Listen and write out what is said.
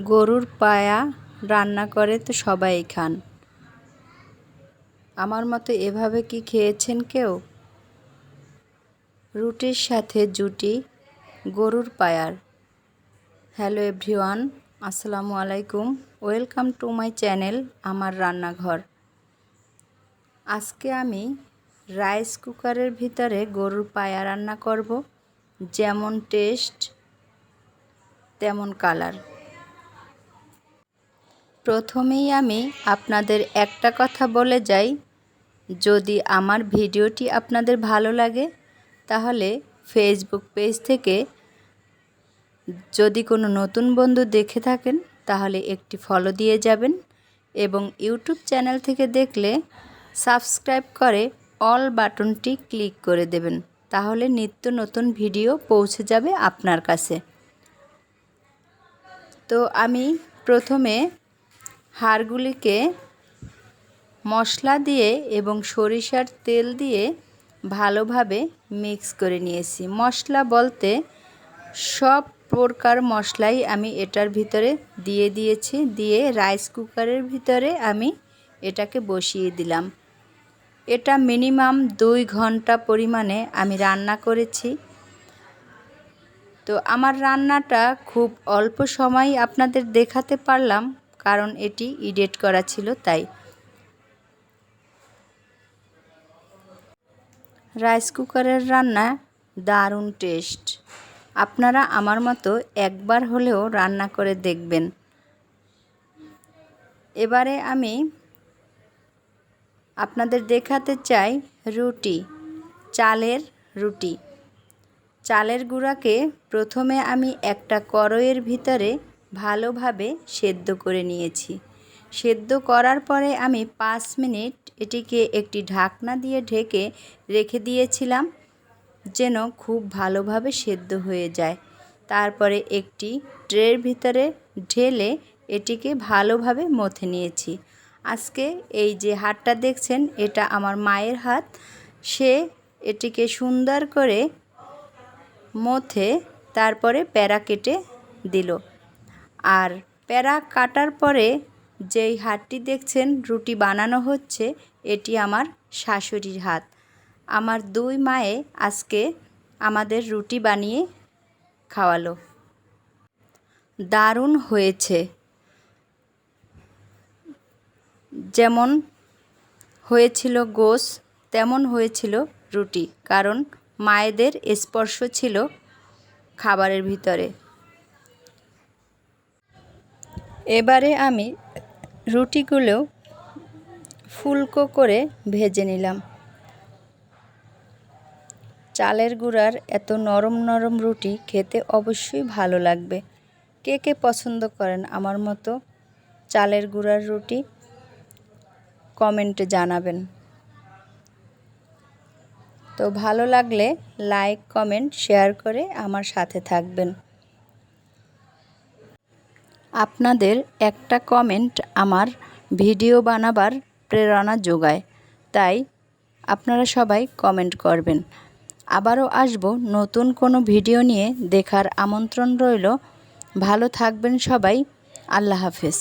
গরুর পায়া রান্না করে তো সবাই খান। আমার মতো এভাবে কি খেয়েছেন কেউ? রুটির সাথে জুটি গরুর পায়ার। হ্যালো এভরিওয়ান, আসসালামু আলাইকুম। ওয়েলকাম টু মাই চ্যানেল আমার রান্নাঘর। আজকে আমি রাইস কুকারের ভিতরে গরুর পায়া রান্না করব। যেমন টেস্ট তেমন কালার। প্রথমেই আমি আপনাদের একটা কথা বলে যাই, যদি আমার ভিডিওটি আপনাদের ভালো লাগে তাহলে ফেসবুক পেজ থেকে যদি কোনো নতুন বন্ধু দেখে থাকেন তাহলে একটি ফলো দিয়ে যাবেন, এবং ইউটিউব চ্যানেল থেকে দেখলে সাবস্ক্রাইব করে অল বাটনটি ক্লিক করে দেবেন, তাহলে নিত্য নতুন ভিডিও পৌঁছে যাবে আপনার কাছে। তো আমি প্রথমে হাড়গুলিকে মশলা দিয়ে এবং সরিষার তেল দিয়ে ভালোভাবে মিক্স করে নিয়েছি। মশলা বলতে সব প্রকার মশলাই আমি এটার ভিতরে দিয়ে দিয়েছি। দিয়ে রাইস কুকারের ভিতরে আমি এটাকে বসিয়ে দিলাম। এটা মিনিমাম 2 ঘন্টা পরিমাণে আমি রান্না করেছি। তো আমার রান্নাটা খুব অল্প সময় আপনাদের দেখাতে পারলাম, কারণ এটি এডিট করা ছিল তাই। রাইস কুকারের রান্না দারুণ টেস্ট। আপনারা আমার মতো একবার হলেও রান্না করে দেখবেন। এবারে আমি আপনাদের দেখাতে চাই রুটি, চালের রুটি। চালের গুঁড়াকে প্রথমে আমি একটা কড়াইয়ের ভিতরে ভালোভাবে সেদ্ধ করে নিয়েছি। সেদ্ধ করার পরে আমি 5 মিনিট এটিকে একটি ঢাকনা দিয়ে ঢেকে রেখে দিয়েছিলাম যেন খুব ভালোভাবে সেদ্ধ হয়ে যায়। তারপরে একটি ট্রের ভিতরে ঢেলে এটিকে ভালোভাবে মথে নিয়েছি। আজকে এই যে হাতটা দেখছেন এটা আমার মায়ের হাত। সে এটিকে সুন্দর করে মথে তারপরে প্যারা কেটে দিল। আর প্যারা কাটার পরে যেই হাতটি দেখছেন রুটি বানানো হচ্ছে, এটি আমার শাশুড়ির হাত। আমার 2 মায়ে আজকে আমাদের রুটি বানিয়ে খাওয়ালো। দারুণ হয়েছে। যেমন হয়েছিল গোশ তেমন হয়েছিল রুটি, কারণ মায়েদের স্পর্শ ছিল খাবারের ভিতরে। এবারে আমি রুটিগুলো ফুলকো করে ভেজে নিলাম। চালের গুঁড়ার এত নরম নরম রুটি খেতে অবশ্যই ভালো লাগবে। কে কে পছন্দ করেন আমার মতো চালের গুঁড়ার রুটি, কমেন্টে জানাবেন। তো ভালো লাগলে লাইক, কমেন্ট, শেয়ার করে আমার সাথে থাকবেন। আপনাদের একটা কমেন্ট আমার ভিডিও বানাবার প্রেরণা যোগায়, তাই আপনারা সবাই কমেন্ট করবেন। আবারও আসব নতুন কোনো ভিডিও নিয়ে, দেখার আমন্ত্রণ রইল। ভালো থাকবেন সবাই। আল্লাহ হাফেজ।